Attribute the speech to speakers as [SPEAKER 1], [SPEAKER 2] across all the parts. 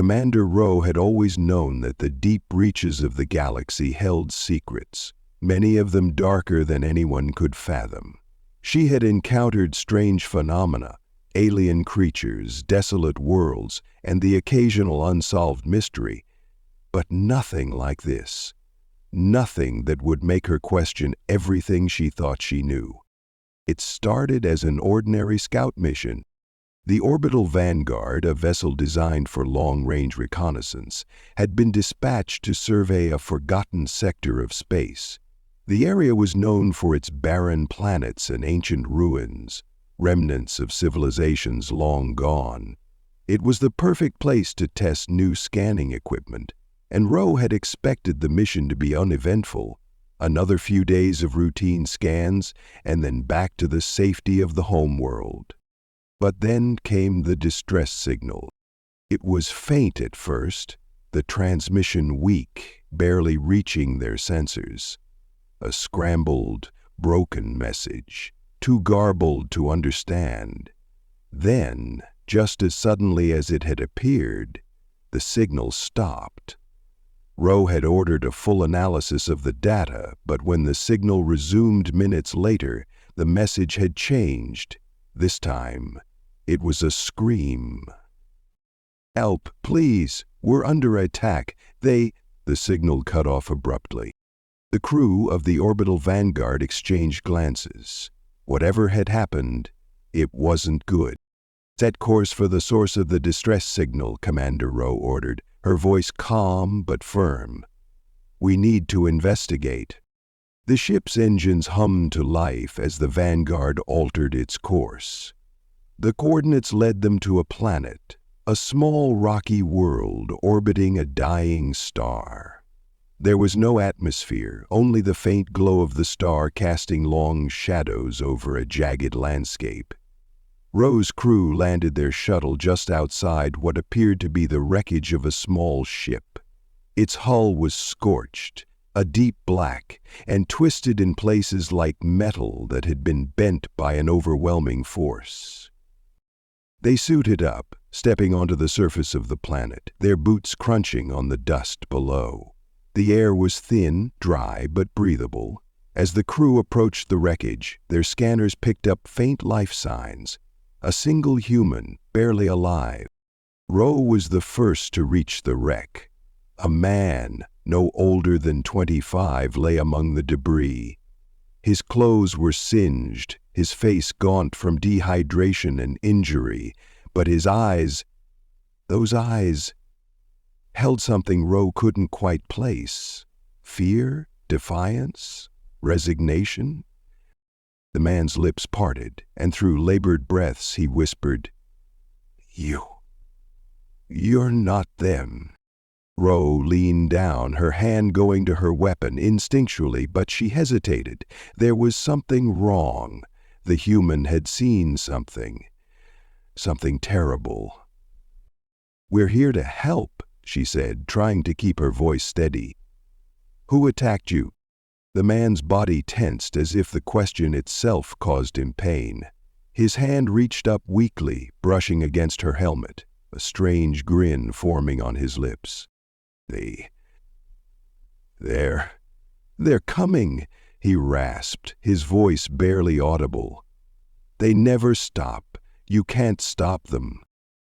[SPEAKER 1] Commander Rowe had always known that the deep reaches of the galaxy held secrets, many of them darker than anyone could fathom. She had encountered strange phenomena, alien creatures, desolate worlds, and the occasional unsolved mystery, but nothing like this. Nothing that would make her question everything she thought she knew. It started as an ordinary scout mission. The Orbital Vanguard, a vessel designed for long-range reconnaissance, had been dispatched to survey a forgotten sector of space. The area was known for its barren planets and ancient ruins, remnants of civilizations long gone. It was the perfect place to test new scanning equipment, and Rowe had expected the mission to be uneventful. Another few days of routine scans, and then back to the safety of the homeworld. But then came the distress signal. It was faint at first, the transmission weak, barely reaching their sensors. A scrambled, broken message, too garbled to understand. Then, just as suddenly as it had appeared, the signal stopped. Rowe had ordered a full analysis of the data, but when the signal resumed minutes later, the message had changed. This time, it was a scream. "Help, please! We're under attack. The signal cut off abruptly. The crew of the Orbital Vanguard exchanged glances. Whatever had happened, it wasn't good. "Set course for the source of the distress signal," Commander Rowe ordered, her voice calm but firm. "We need to investigate." The ship's engines hummed to life as the Vanguard altered its course. The coordinates led them to a planet, a small rocky world orbiting a dying star. There was no atmosphere, only the faint glow of the star casting long shadows over a jagged landscape. Rowe's crew landed their shuttle just outside what appeared to be the wreckage of a small ship. Its hull was scorched, a deep black, and twisted in places like metal that had been bent by an overwhelming force. They suited up, stepping onto the surface of the planet, their boots crunching on the dust below. The air was thin, dry, but breathable. As the crew approached the wreckage, their scanners picked up faint life signs. A single human, barely alive. Rowe was the first to reach the wreck. A man, no older than 25, lay among the debris. His clothes were singed, his face gaunt from dehydration and injury, but his eyes, those eyes, held something Rowe couldn't quite place. Fear? Defiance? Resignation? The man's lips parted, and through labored breaths he whispered, You're not them." Rowe leaned down, her hand going to her weapon instinctually, but she hesitated. There was something wrong. The human had seen something terrible. "We're here to help," she said, trying to keep her voice steady. "Who attacked you?" The man's body tensed as if the question itself caused him pain. His hand reached up weakly, brushing against her helmet, a strange grin forming on his lips. They're coming," he rasped, his voice barely audible. "They never stop. You can't stop them."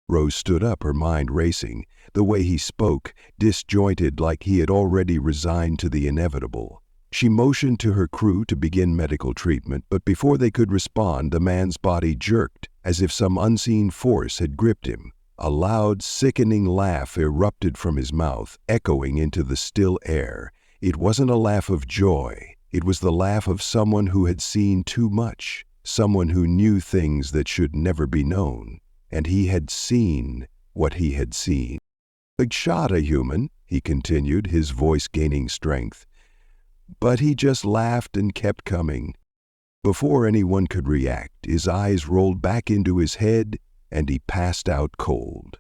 [SPEAKER 1] Rose stood up, her mind racing. The way he spoke, disjointed like he had already resigned to the inevitable. She motioned to her crew to begin medical treatment, but before they could respond, the man's body jerked, as if some unseen force had gripped him. A loud, sickening laugh erupted from his mouth, echoing into the still air. It wasn't a laugh of joy. It was the laugh of someone who had seen too much, someone who knew things that should never be known. And he had seen what he had seen. "Big shot, a human," he continued, his voice gaining strength. But he just laughed and kept coming. Before anyone could react, his eyes rolled back into his head, and he passed out cold.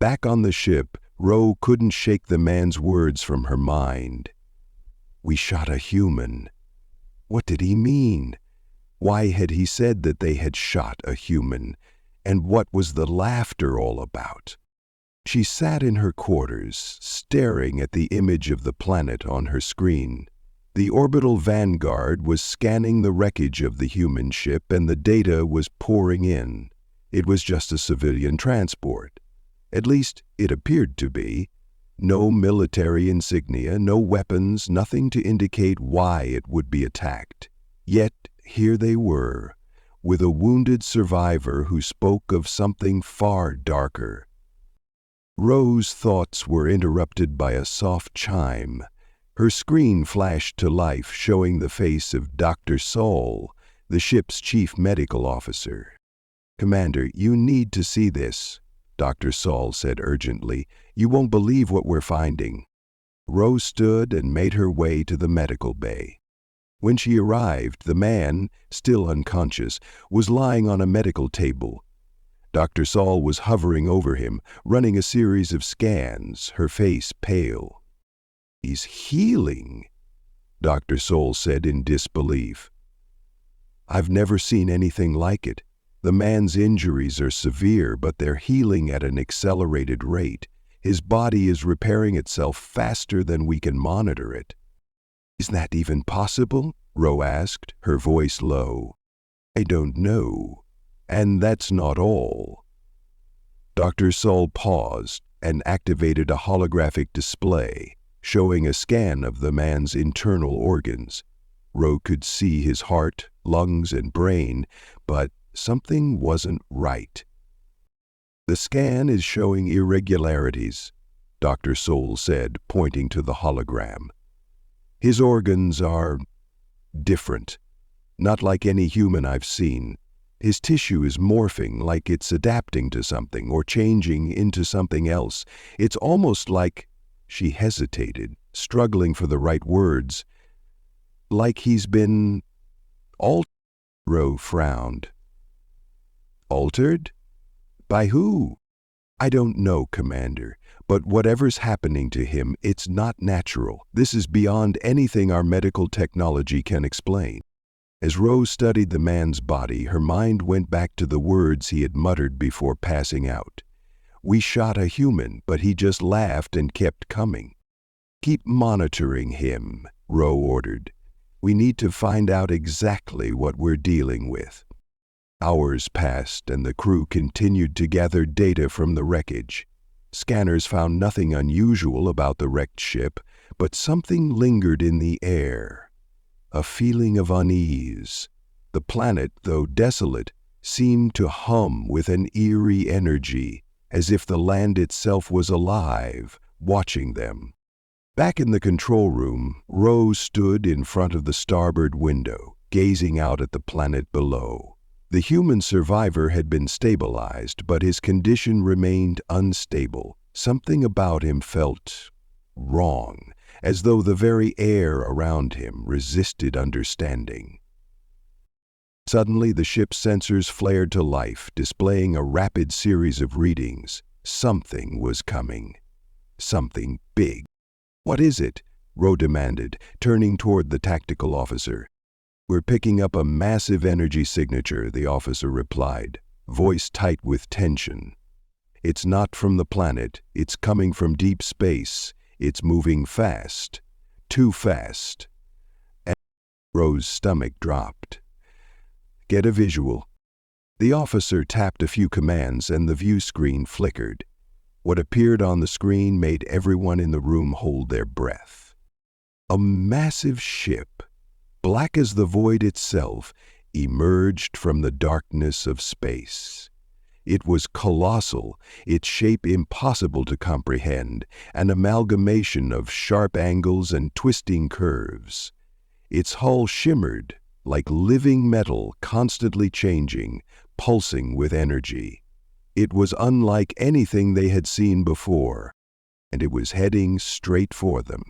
[SPEAKER 1] Back on the ship, Rowe couldn't shake the man's words from her mind. "We shot a human." What did he mean? Why had he said that they had shot a human? And what was the laughter all about? She sat in her quarters, staring at the image of the planet on her screen. The orbital vanguard was scanning the wreckage of the human ship, and the data was pouring in. It was just a civilian transport. At least, it appeared to be. No military insignia, no weapons, nothing to indicate why it would be attacked. Yet, here they were, with a wounded survivor who spoke of something far darker. Rose's thoughts were interrupted by a soft chime. Her screen flashed to life, showing the face of Dr. Saul, the ship's chief medical officer. "Commander, you need to see this," Dr. Saul said urgently. "You won't believe what we're finding." Rose stood and made her way to the medical bay. When she arrived, the man, still unconscious, was lying on a medical table. Dr. Saul was hovering over him, running a series of scans, her face pale. "He's healing," Dr. Saul said in disbelief. "I've never seen anything like it. The man's injuries are severe, but they're healing at an accelerated rate. His body is repairing itself faster than we can monitor it." "Is that even possible?" Ro asked, her voice low. "I don't know. And that's not all." Dr. Saul paused and activated a holographic display, showing a scan of the man's internal organs. Ro could see his heart, lungs, and brain, but something wasn't right. "The scan is showing irregularities," Dr. Saul said, pointing to the hologram. "His organs are different, not like any human I've seen. His tissue is morphing, like it's adapting to something or changing into something else. It's almost like—" She hesitated, struggling for the right words. "Like he's been altered." Ro frowned. "Altered? By who?" "I don't know, Commander, but whatever's happening to him, it's not natural. This is beyond anything our medical technology can explain." As Rose studied the man's body, her mind went back to the words he had muttered before passing out. "We shot a human, but he just laughed and kept coming." "Keep monitoring him," Ro ordered. "We need to find out exactly what we're dealing with." Hours passed, and the crew continued to gather data from the wreckage. Scanners found nothing unusual about the wrecked ship, but something lingered in the air. A feeling of unease. The planet, though desolate, seemed to hum with an eerie energy, as if the land itself was alive, watching them. Back in the control room, Rose stood in front of the starboard window, gazing out at the planet below. The human survivor had been stabilized, but his condition remained unstable. Something about him felt wrong, as though the very air around him resisted understanding. Suddenly, the ship's sensors flared to life, displaying a rapid series of readings. Something was coming. Something big. "What is it?" Ro demanded, turning toward the tactical officer. "We're picking up a massive energy signature," the officer replied, voice tight with tension. "It's not from the planet. It's coming from deep space. It's moving fast. Too fast." And Rose's stomach dropped. "Get a visual." The officer tapped a few commands and the view screen flickered. What appeared on the screen made everyone in the room hold their breath. A massive ship, black as the void itself, emerged from the darkness of space. It was colossal, its shape impossible to comprehend, an amalgamation of sharp angles and twisting curves. Its hull shimmered, like living metal constantly changing, pulsing with energy. It was unlike anything they had seen before, and it was heading straight for them.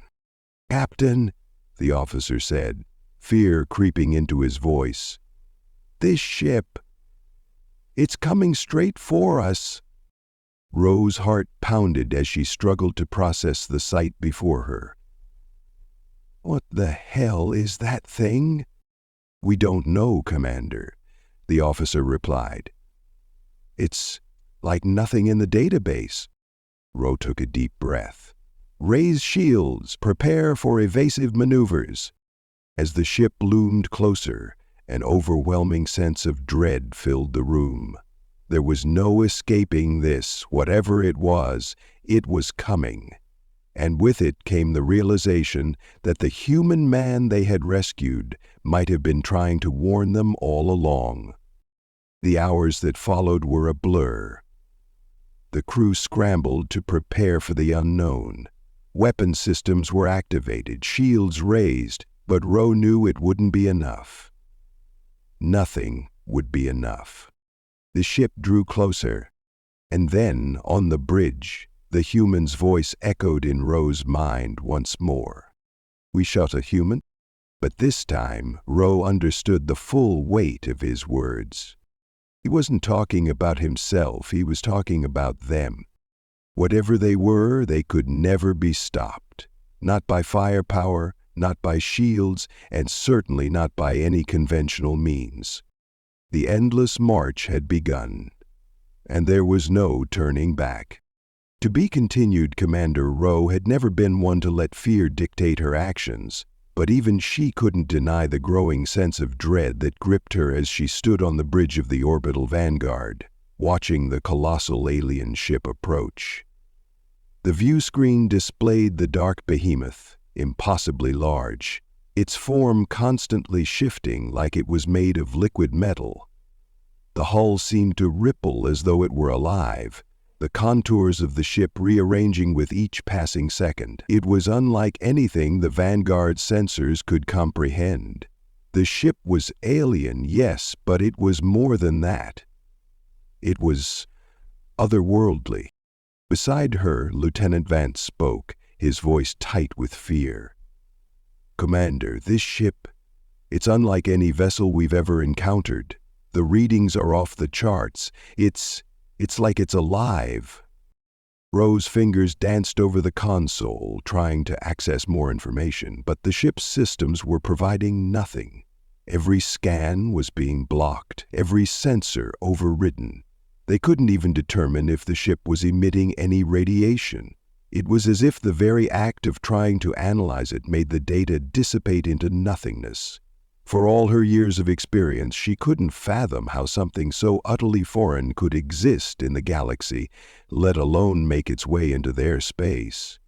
[SPEAKER 1] "Captain," the officer said, fear creeping into his voice, "this ship, it's coming straight for us." Rose's heart pounded as she struggled to process the sight before her. "What the hell is that thing?" "We don't know, Commander," the officer replied. "It's like nothing in the database." Ro took a deep breath. "Raise shields, prepare for evasive maneuvers." As the ship loomed closer, an overwhelming sense of dread filled the room. There was no escaping this, whatever it was coming. And with it came the realization that the human man they had rescued might have been trying to warn them all along. The hours that followed were a blur. The crew scrambled to prepare for the unknown. Weapon systems were activated, shields raised, but Ro knew it wouldn't be enough. Nothing would be enough. The ship drew closer, and then, on the bridge, the human's voice echoed in Ro's mind once more. "We shot a human?" But this time, Ro understood the full weight of his words. He wasn't talking about himself, he was talking about them. Whatever they were, they could never be stopped. Not by firepower, not by shields, and certainly not by any conventional means. The endless march had begun, and there was no turning back. To be continued, Commander Ro had never been one to let fear dictate her actions, but even she couldn't deny the growing sense of dread that gripped her as she stood on the bridge of the orbital vanguard, watching the colossal alien ship approach. The view screen displayed the dark behemoth, impossibly large, its form constantly shifting like it was made of liquid metal. The hull seemed to ripple as though it were alive, the contours of the ship rearranging with each passing second. It was unlike anything the Vanguard sensors could comprehend. The ship was alien, yes, but it was more than that. It was otherworldly. Beside her, Lieutenant Vance spoke, his voice tight with fear. "Commander, this ship, it's unlike any vessel we've ever encountered. The readings are off the charts. It's like it's alive." Ro's fingers danced over the console, trying to access more information, but the ship's systems were providing nothing. Every scan was being blocked, every sensor overridden. They couldn't even determine if the ship was emitting any radiation. It was as if the very act of trying to analyze it made the data dissipate into nothingness. For all her years of experience, she couldn't fathom how something so utterly foreign could exist in the galaxy, let alone make its way into their space.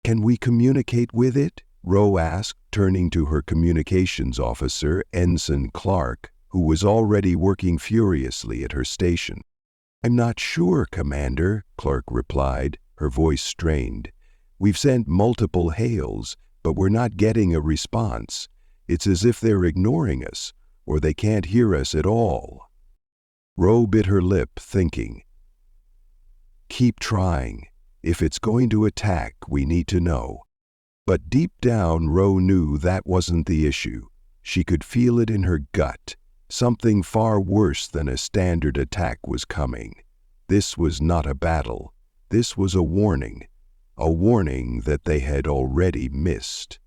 [SPEAKER 1] "Can we communicate with it?" Ro asked, turning to her communications officer, Ensign Clark, who was already working furiously at her station. "I'm not sure, Commander," Clark replied, her voice strained. "We've sent multiple hails, but we're not getting a response. It's as if they're ignoring us, or they can't hear us at all." Ro bit her lip, thinking. "Keep trying. If it's going to attack, we need to know." But deep down, Ro knew that wasn't the issue. She could feel it in her gut. Something far worse than a standard attack was coming. This was not a battle. This was a warning that they had already missed.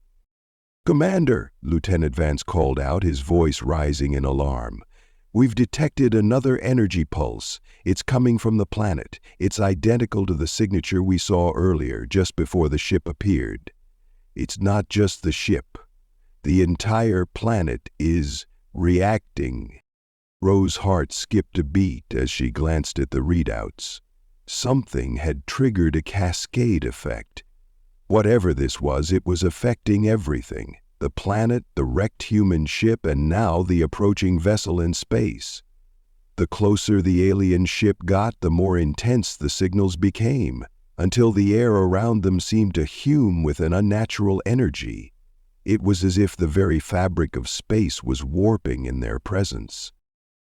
[SPEAKER 1] "Commander," Lieutenant Vance called out, his voice rising in alarm. "We've detected another energy pulse. It's coming from the planet. It's identical to the signature we saw earlier, just before the ship appeared. It's not just the ship. The entire planet is reacting." Ro's heart skipped a beat as she glanced at the readouts. Something had triggered a cascade effect. Whatever this was, it was affecting everything. The planet, the wrecked human ship, and now the approaching vessel in space. The closer the alien ship got, the more intense the signals became, until the air around them seemed to fume with an unnatural energy. It was as if the very fabric of space was warping in their presence.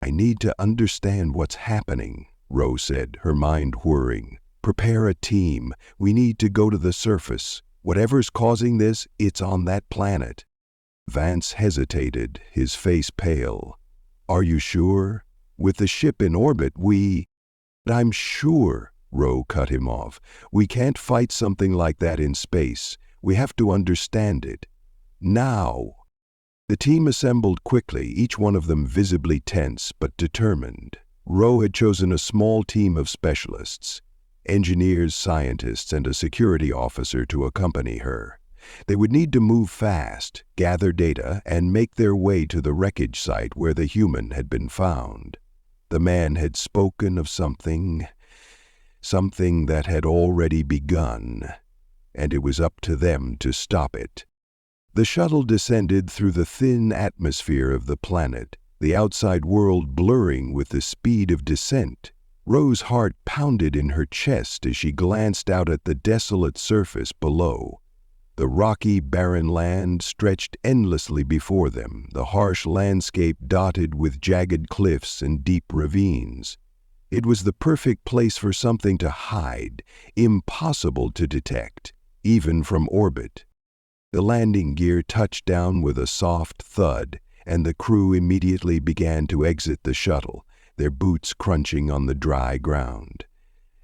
[SPEAKER 1] "I need to understand what's happening," Ro said, her mind whirring. "Prepare a team. We need to go to the surface. Whatever's causing this, it's on that planet." Vance hesitated, his face pale. "Are you sure? With the ship in orbit, I'm sure," Ro cut him off. "We can't fight something like that in space. We have to understand it. Now." The team assembled quickly, each one of them visibly tense but determined. Ro had chosen a small team of specialists. engineers, scientists, and a security officer to accompany her. They would need to move fast, gather data, and make their way to the wreckage site where the human had been found. The man had spoken of something that had already begun, and it was up to them to stop it. The shuttle descended through the thin atmosphere of the planet, the outside world blurring with the speed of descent. Rose's heart pounded in her chest as she glanced out at the desolate surface below. The rocky, barren land stretched endlessly before them, the harsh landscape dotted with jagged cliffs and deep ravines. It was the perfect place for something to hide, impossible to detect, even from orbit. The landing gear touched down with a soft thud, and the crew immediately began to exit the shuttle, their boots crunching on the dry ground.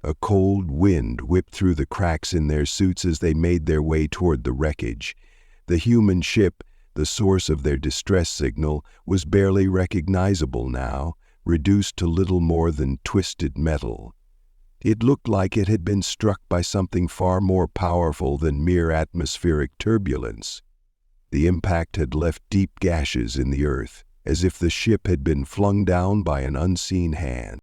[SPEAKER 1] A cold wind whipped through the cracks in their suits as they made their way toward the wreckage. The human ship, the source of their distress signal, was barely recognizable now, reduced to little more than twisted metal. It looked like it had been struck by something far more powerful than mere atmospheric turbulence. The impact had left deep gashes in the earth, as if the ship had been flung down by an unseen hand.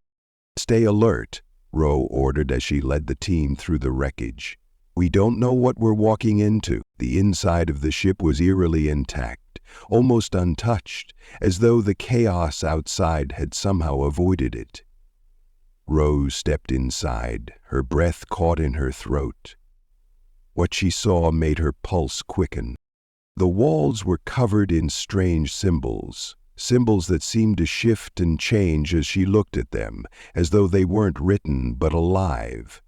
[SPEAKER 1] "Stay alert," Rose ordered as she led the team through the wreckage. "We don't know what we're walking into." The inside of the ship was eerily intact, almost untouched, as though the chaos outside had somehow avoided it. Rose stepped inside, her breath caught in her throat. What she saw made her pulse quicken. The walls were covered in strange symbols that seemed to shift and change as she looked at them, as though they weren't written but alive.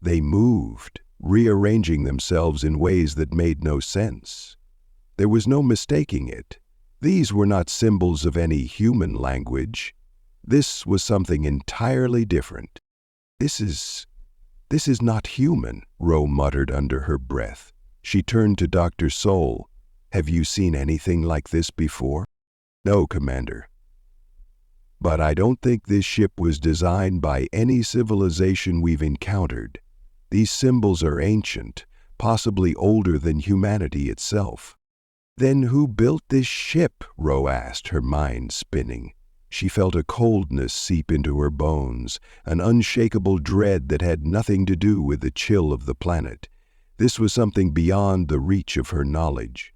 [SPEAKER 1] They moved, rearranging themselves in ways that made no sense. There was no mistaking it. These were not symbols of any human language. This was something entirely different. This is not human," Rose muttered under her breath. She turned to Dr. Soul. "Have you seen anything like this before?" "No, Commander. But I don't think this ship was designed by any civilization we've encountered. These symbols are ancient, possibly older than humanity itself." "Then who built this ship?" Rose asked, her mind spinning. She felt a coldness seep into her bones, an unshakable dread that had nothing to do with the chill of the planet. This was something beyond the reach of her knowledge.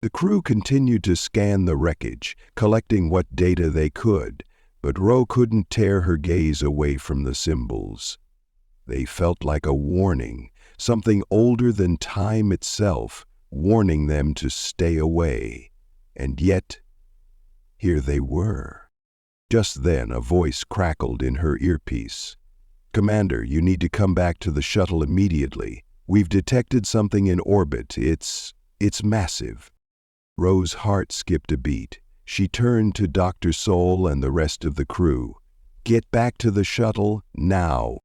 [SPEAKER 1] The crew continued to scan the wreckage, collecting what data they could, but Rose couldn't tear her gaze away from the symbols. They felt like a warning, something older than time itself, warning them to stay away. And yet, here they were. Just then, a voice crackled in her earpiece. "Commander, you need to come back to the shuttle immediately. We've detected something in orbit. It's massive." Rose's heart skipped a beat. She turned to Dr. Soul and the rest of the crew. "Get back to the shuttle, now."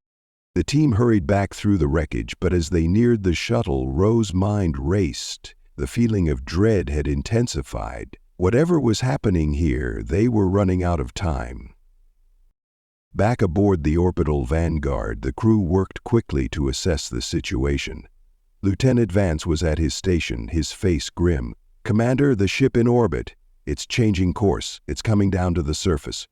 [SPEAKER 1] The team hurried back through the wreckage, but as they neared the shuttle, Rose's mind raced. The feeling of dread had intensified. Whatever was happening here, they were running out of time. Back aboard the orbital Vanguard, the crew worked quickly to assess the situation. Lieutenant Vance was at his station, his face grim. "Commander, the ship in orbit. It's changing course. It's coming down to the surface."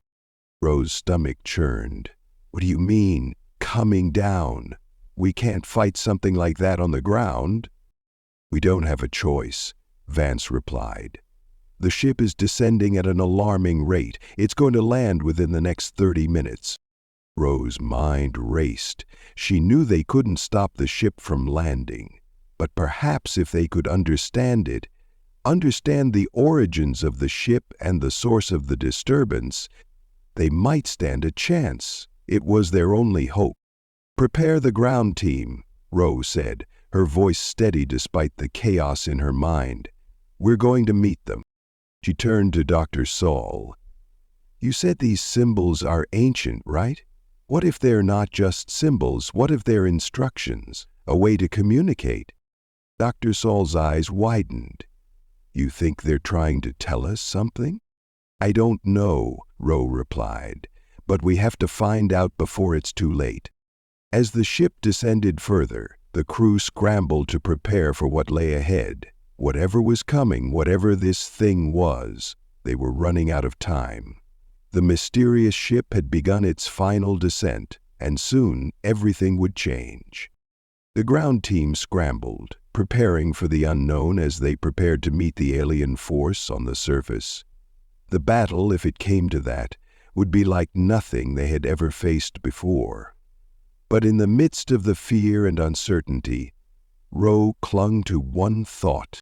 [SPEAKER 1] Rose's stomach churned. "What do you mean, coming down? We can't fight something like that on the ground." "We don't have a choice," Vance replied. "The ship is descending at an alarming rate. It's going to land within the next 30 minutes. Rose's mind raced. She knew they couldn't stop the ship from landing. But perhaps if they could understand the origins of the ship and the source of the disturbance, they might stand a chance. It was their only hope. "Prepare the ground team," Rose said, her voice steady despite the chaos in her mind. "We're going to meet them." She turned to Dr. Soul. "You said these symbols are ancient, right? What if they're not just symbols? What if they're instructions, a way to communicate?" Dr. Soul's eyes widened. "You think they're trying to tell us something?" "I don't know," Rose replied, "but we have to find out before it's too late." As the ship descended further, the crew scrambled to prepare for what lay ahead. Whatever was coming, whatever this thing was, they were running out of time. The mysterious ship had begun its final descent, and soon everything would change. The ground team scrambled, preparing for the unknown as they prepared to meet the alien force on the surface. The battle, if it came to that, would be like nothing they had ever faced before. But in the midst of the fear and uncertainty, Ro clung to one thought.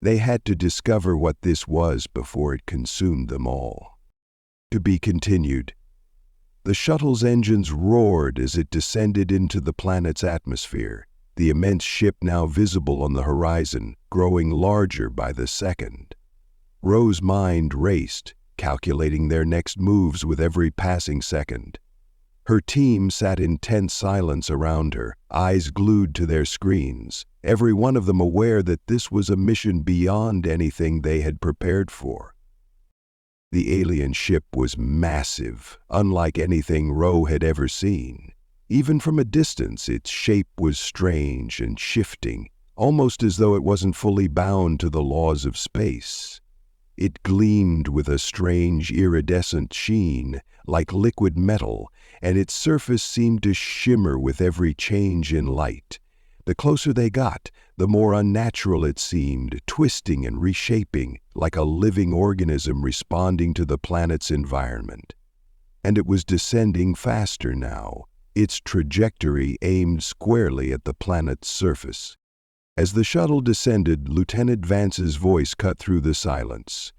[SPEAKER 1] They had to discover what this was before it consumed them all. To be continued. The shuttle's engines roared as it descended into the planet's atmosphere, the immense ship now visible on the horizon, growing larger by the second. Ro's mind raced, calculating their next moves with every passing second. Her team sat in tense silence around her, eyes glued to their screens, every one of them aware that this was a mission beyond anything they had prepared for. The alien ship was massive, unlike anything Ro had ever seen. Even from a distance, its shape was strange and shifting, almost as though it wasn't fully bound to the laws of space. It gleamed with a strange iridescent sheen, like liquid metal, and its surface seemed to shimmer with every change in light. The closer they got, the more unnatural it seemed, twisting and reshaping, like a living organism responding to the planet's environment. And it was descending faster now, its trajectory aimed squarely at the planet's surface. As the shuttle descended, Lieutenant Vance's voice cut through the silence.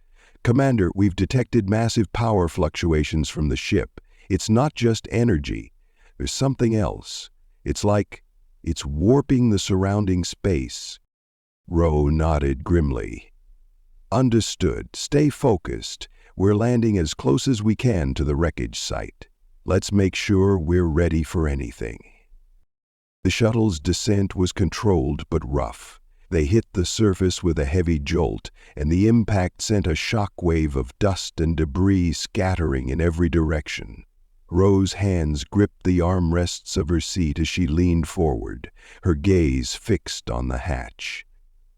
[SPEAKER 1] "Commander, we've detected massive power fluctuations from the ship. It's not just energy. There's something else. It's warping the surrounding space." Ro nodded grimly. "Understood. Stay focused. We're landing as close as we can to the wreckage site. Let's make sure we're ready for anything." The shuttle's descent was controlled but rough. They hit the surface with a heavy jolt, and the impact sent a shockwave of dust and debris scattering in every direction. Ro's hands gripped the armrests of her seat as she leaned forward, her gaze fixed on the hatch.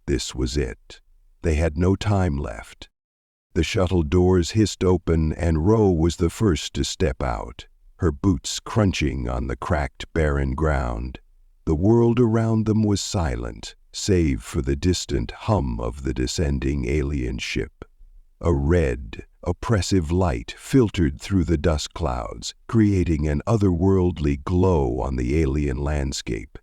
[SPEAKER 1] This was it. They had no time left. The shuttle doors hissed open, and Ro was the first to step out, her boots crunching on the cracked, barren ground. The world around them was silent, save for the distant hum of the descending alien ship. A red, oppressive light filtered through the dust clouds, creating an otherworldly glow on the alien landscape.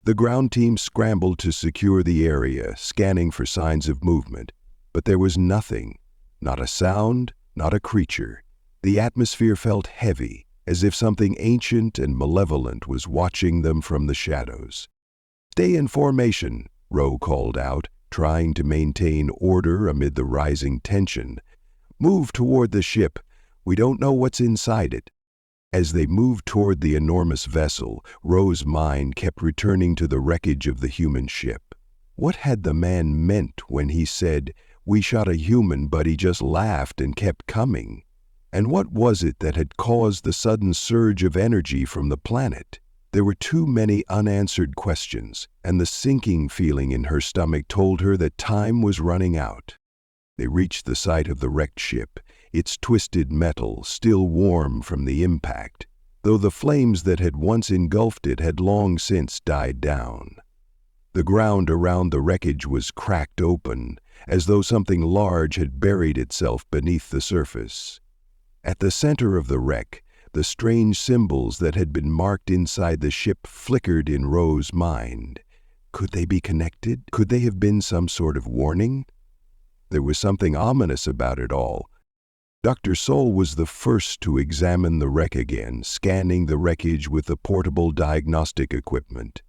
[SPEAKER 1] The ground team scrambled to secure the area, scanning for signs of movement, but there was nothing. Not a sound, not a creature. The atmosphere felt heavy, as if something ancient and malevolent was watching them from the shadows. "Stay in formation," Ro called out, trying to maintain order amid the rising tension. "Move toward the ship. We don't know what's inside it." As they moved toward the enormous vessel, Ro's mind kept returning to the wreckage of the human ship. What had the man meant when he said, "We shot a human, but he just laughed and kept coming"? And what was it that had caused the sudden surge of energy from the planet? There were too many unanswered questions, and the sinking feeling in her stomach told her that time was running out. They reached the site of the wrecked ship, its twisted metal still warm from the impact, though the flames that had once engulfed it had long since died down. The ground around the wreckage was cracked open, as though something large had buried itself beneath the surface. At the center of the wreck, the strange symbols that had been marked inside the ship flickered in Ro's mind. Could they be connected? Could they have been some sort of warning? There was something ominous about it all. Dr. Soul was the first to examine the wreck again, scanning the wreckage with the portable diagnostic equipment.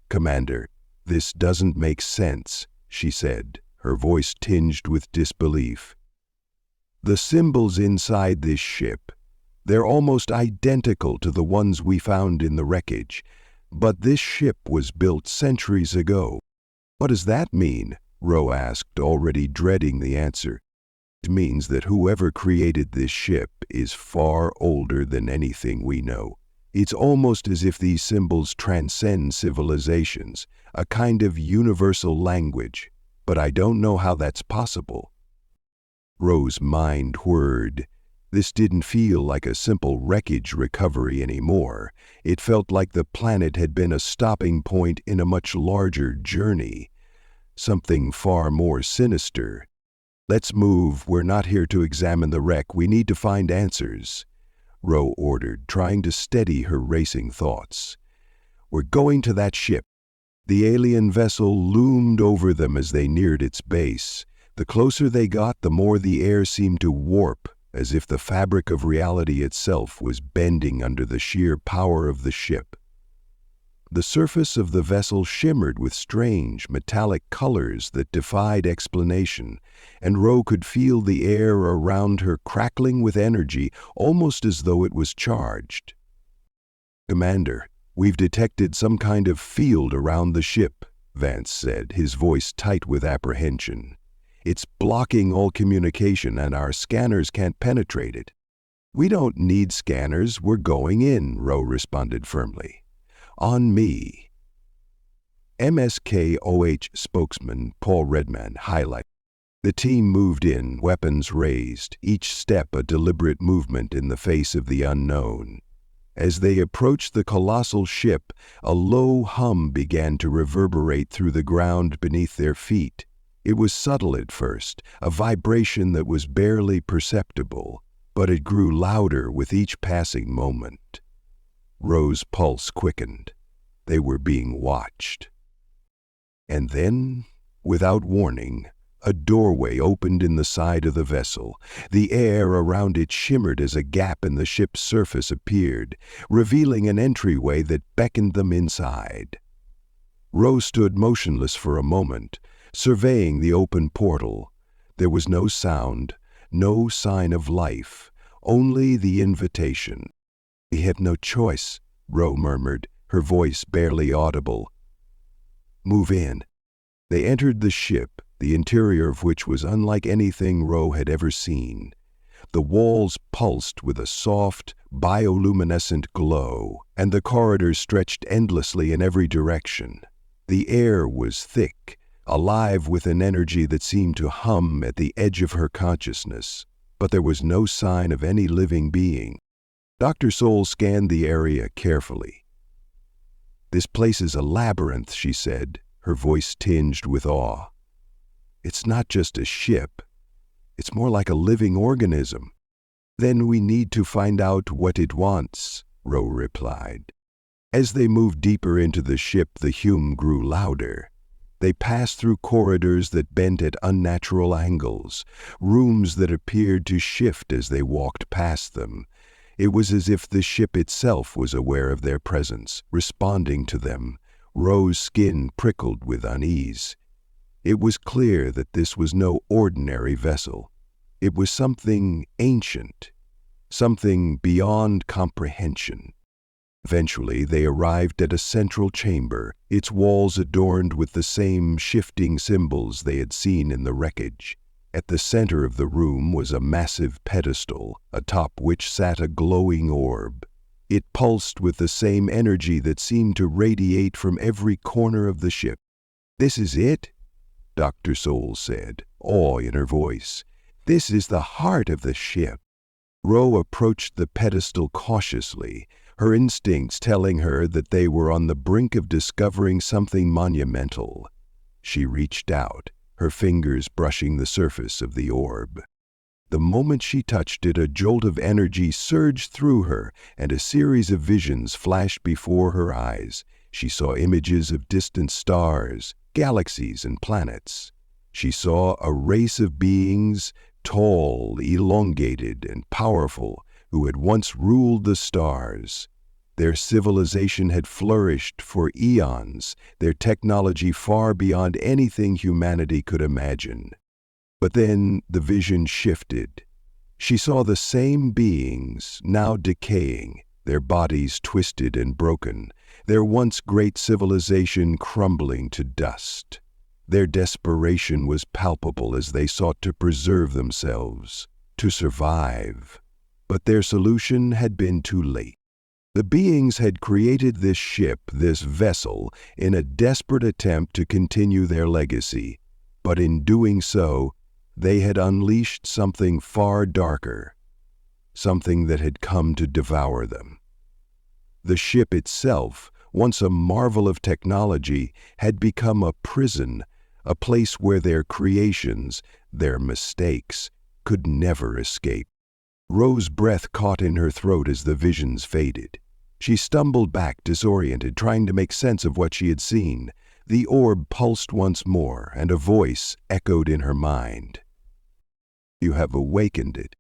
[SPEAKER 1] "Commander, this doesn't make sense," she said, her voice tinged with disbelief. "The symbols inside this ship, they're almost identical to the ones we found in the wreckage, but this ship was built centuries ago." "What does that mean?" Ro asked, already dreading the answer. "It means that whoever created this ship is far older than anything we know. It's almost as if these symbols transcend civilizations, a kind of universal language, but I don't know how that's possible. Ro's mind whirred. This didn't feel like a simple wreckage recovery anymore. It felt like the planet had been a stopping point in a much larger journey. Something far more sinister. "Let's move. We're not here to examine the wreck. We need to find answers," Ro ordered, trying to steady her racing thoughts. "We're going to that ship." The alien vessel loomed over them as they neared its base. The closer they got, the more the air seemed to warp, as if the fabric of reality itself was bending under the sheer power of the ship. The surface of the vessel shimmered with strange, metallic colors that defied explanation, and Ro could feel the air around her crackling with energy, almost as though it was charged. "Commander, we've detected some kind of field around the ship," Vance said, his voice tight with apprehension. "It's blocking all communication and our scanners can't penetrate it." "We don't need scanners, we're going in," Ro responded firmly. "On me." MSKOH spokesman Paul Redman highlighted. The team moved in, weapons raised, each step a deliberate movement in the face of the unknown. As they approached the colossal ship, a low hum began to reverberate through the ground beneath their feet. It was subtle at first, a vibration that was barely perceptible, but it grew louder with each passing moment. Ro's pulse quickened. They were being watched. And then, without warning, a doorway opened in the side of the vessel. The air around it shimmered as a gap in the ship's surface appeared, revealing an entryway that beckoned them inside. Ro stood motionless for a moment, surveying the open portal. There was no sound, no sign of life, only the invitation. "We have no choice," Ro murmured, her voice barely audible. "Move in." They entered the ship, the interior of which was unlike anything Ro had ever seen. The walls pulsed with a soft, bioluminescent glow, and the corridors stretched endlessly in every direction. The air was thick, alive with an energy that seemed to hum at the edge of her consciousness, but there was no sign of any living being. Dr. Soul scanned the area carefully. "This place is a labyrinth," she said, her voice tinged with awe. "It's not just a ship. It's more like a living organism." "Then we need to find out what it wants," Ro replied. As they moved deeper into the ship, the hum grew louder. They passed through corridors that bent at unnatural angles, rooms that appeared to shift as they walked past them. It was as if the ship itself was aware of their presence, responding to them. Ro's skin prickled with unease. It was clear that this was no ordinary vessel. It was something ancient, something beyond comprehension. Eventually, they arrived at a central chamber, its walls adorned with the same shifting symbols they had seen in the wreckage. At the center of the room was a massive pedestal, atop which sat a glowing orb. It pulsed with the same energy that seemed to radiate from every corner of the ship. "This is it?" Dr. Soul said, awe in her voice. "This is the heart of the ship." Ro approached the pedestal cautiously, her instincts telling her that they were on the brink of discovering something monumental. She reached out, her fingers brushing the surface of the orb. The moment she touched it, a jolt of energy surged through her, and a series of visions flashed before her eyes. She saw images of distant stars, galaxies, and planets. She saw a race of beings, tall, elongated, and powerful, who had once ruled the stars. Their civilization had flourished for eons, their technology far beyond anything humanity could imagine. But then the vision shifted. She saw the same beings, now decaying, their bodies twisted and broken, their once great civilization crumbling to dust. Their desperation was palpable as they sought to preserve themselves, to survive. But their solution had been too late. The beings had created this ship, this vessel, in a desperate attempt to continue their legacy, but in doing so, they had unleashed something far darker, something that had come to devour them. The ship itself, once a marvel of technology, had become a prison, a place where their creations, their mistakes, could never escape. Rose's breath caught in her throat as the visions faded. She stumbled back, disoriented, trying to make sense of what she had seen. The orb pulsed once more, and a voice echoed in her mind. "You have awakened it."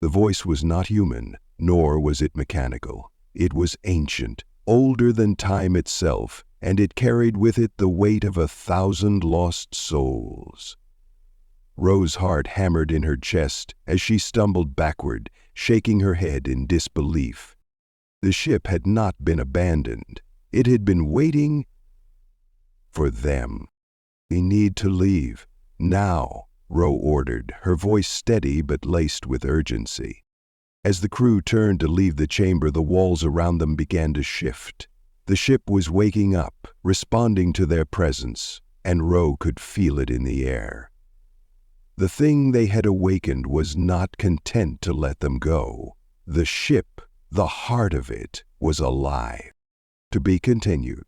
[SPEAKER 1] The voice was not human, nor was it mechanical. It was ancient, older than time itself, and it carried with it the weight of 1,000 lost souls. Rose's heart hammered in her chest as she stumbled backward, shaking her head in disbelief. The ship had not been abandoned. It had been waiting for them. "We need to leave. Now," Rose ordered, her voice steady but laced with urgency. As the crew turned to leave the chamber, the walls around them began to shift. The ship was waking up, responding to their presence, and Rose could feel it in the air. The thing they had awakened was not content to let them go. The ship, the heart of it, was alive. To be continued.